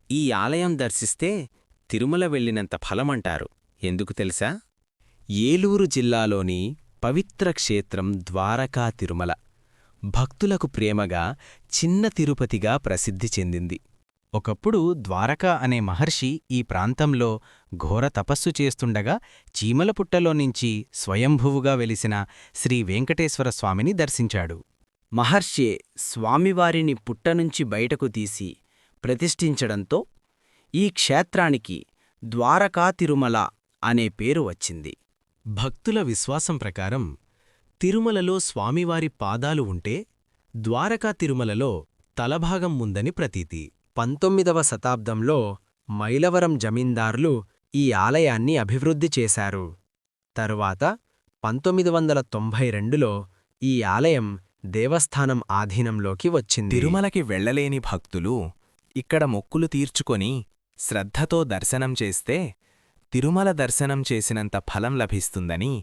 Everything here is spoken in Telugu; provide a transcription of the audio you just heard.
ఈ ఆలయం దర్శిస్తే తిరుమల వెళ్ళినంత ఫలమంటారు. ఎందుకు తెలుసా? ఏలూరు జిల్లాలోని పవిత్ర క్షేత్రం ద్వారకా తిరుమల భక్తులకు ప్రేమగా చిన్న తిరుపతిగా ప్రసిద్ధి చెందింది. ఒకప్పుడు ద్వారకా అనే మహర్షి ఈ ప్రాంతంలో ఘోర తపస్సు చేస్తుండగా చీమలపుట్టలోనించి స్వయంభువుగా వెలిసిన శ్రీ వెంకటేశ్వర స్వామిని దర్శించాడు. మహర్షే స్వామివారిని పుట్టనుంచి బయటకు తీసి ప్రతిష్ఠించడంతో ఈ క్షేత్రానికి ద్వారకా తిరుమల అనే పేరు వచ్చింది. భక్తుల విశ్వాసం ప్రకారం తిరుమలలో స్వామివారి పాదాలు ఉంటే ద్వారకా తిరుమలలో తలభాగం ఉందని ప్రతీతి. 19వ శతాబ్దంలో మైలవరం జమీందార్లు ఈ ఆలయాన్ని అభివృద్ధి చేశారు. తరువాత 1992లో ఈ ఆలయం దేవస్థానం ఆధీనంలోకి వచ్చింది. తిరుమలకి వెళ్లలేని భక్తులు ఇక్కడ మొక్కులు తీర్చుకొని శ్రద్ధతో దర్శనం చేస్తే తిరుమల దర్శనం చేసినంత ఫలం లభిస్తుందని